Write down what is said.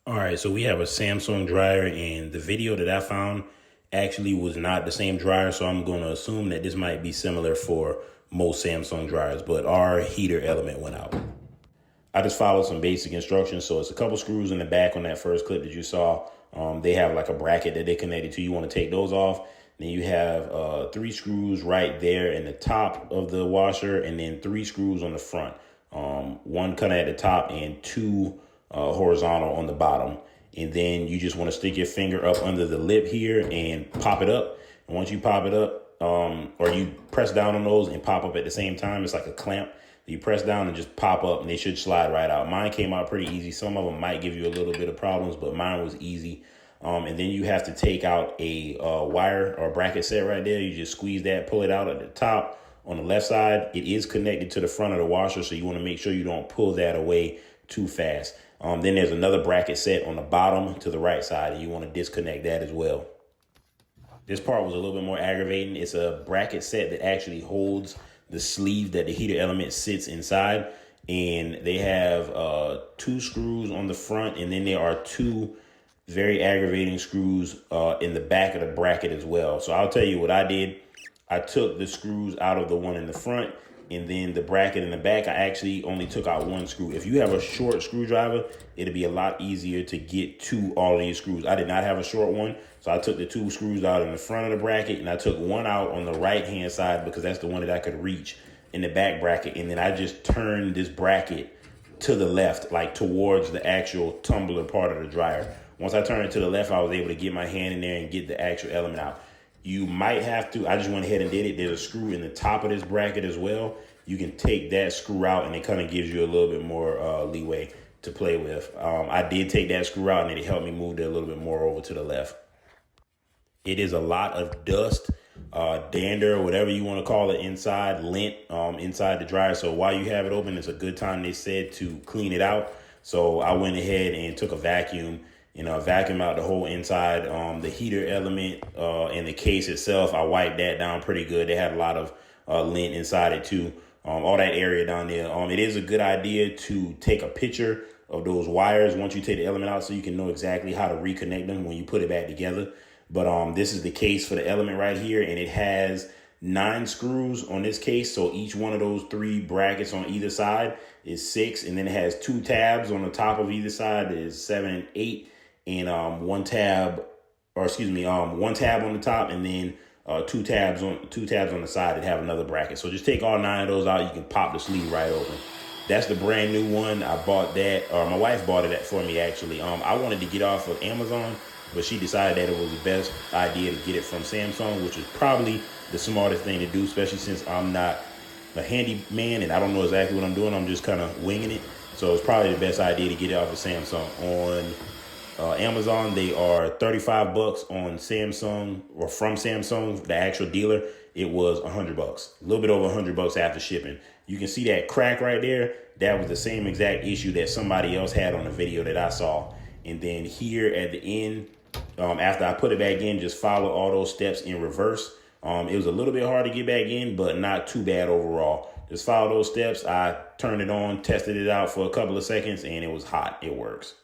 All right, so we have a Samsung dryer, and the video that I found actually was not the same dryer, so I'm going to assume that this might be similar for most Samsung dryers, but our heater element went out. I just followed some basic instructions. So it's a couple screws in the back on that first clip that you saw. They have like a bracket that they connected to. You want to take those off. Then you have 3 screws right there in the top of the washer, and then 3 screws on the front. One kind of at the top and 2 horizontal on the bottom. And then you just want to stick your finger up under the lip here and pop it up. And once you pop it up, or you press down on those and pop up at the same time, it's like a clamp. You press down and just pop up and they should slide right out. Mine came out pretty easy. Some of them might give you a little bit of problems, but mine was easy. And then you have to take out a wire or bracket set right there. You just squeeze that, pull it out at the top on the left side. It is connected to the front of the washer, so you want to make sure you don't pull that away too fast. Then there's another bracket set on the bottom to the right side, and you want to disconnect that as well. This part was a little bit more aggravating. It's a bracket set that actually holds the sleeve that the heater element sits inside. And they have 2 screws on the front, and then there are 2 very aggravating screws in the back of the bracket as well. So I'll tell you what I did. I took the screws out of the one in the front, and then the bracket in the back, I actually only took out 1 screw. If you have a short screwdriver, it'll be a lot easier to get to all of these screws. I did not have a short one, so I took the 2 screws out in the front of the bracket, and I took 1 out on the right-hand side because that's the one that I could reach in the back bracket. And then I just turned this bracket to the left, like towards the actual tumbler part of the dryer. Once I turned it to the left, I was able to get my hand in there and get the actual element out. You might have to, I just went ahead and did it. There's a screw in the top of this bracket as well. You can take that screw out and it kind of gives you a little bit more leeway to play with. I did take that screw out and it helped me move it a little bit more over to the left. It is a lot of dust, dander, whatever you want to call it, inside, lint inside the dryer. So while you have it open, it's a good time, they said, to clean it out. So I went ahead and took a vacuum, vacuum out the whole inside, the heater element and the case itself. I wiped that down pretty good. They had a lot of lint inside it too. All that area down there. It is a good idea to take a picture of those wires once you take the element out so you can know exactly how to reconnect them when you put it back together. But this is the case for the element right here, and it has 9 screws on this case. So each one of those 3 brackets on either side is 6, and then it has 2 tabs on the top of either side that is 7 and 8, and one tab on the top, and then 2 tabs on the side that have another bracket. So just take all 9 of those out. You can pop the sleeve right open. That's the brand new one. I bought that, or my wife bought it for me actually. I wanted to get off of Amazon, but she decided that it was the best idea to get it from Samsung, which is probably the smartest thing to do, especially since I'm not a handyman and I don't know exactly what I'm doing. I'm just kind of winging it. So it's probably the best idea to get it off of Samsung. On Amazon, they are $35 on Samsung, or from Samsung, the actual dealer. It was $100, a little bit over $100 after shipping. You can see that crack right there. That was the same exact issue that somebody else had on the video that I saw. And then here at the end, after I put it back in, just follow all those steps in reverse. It was a little bit hard to get back in, but not too bad overall. Just follow those steps. I turned it on, tested it out for a couple of seconds, and it was hot. It works.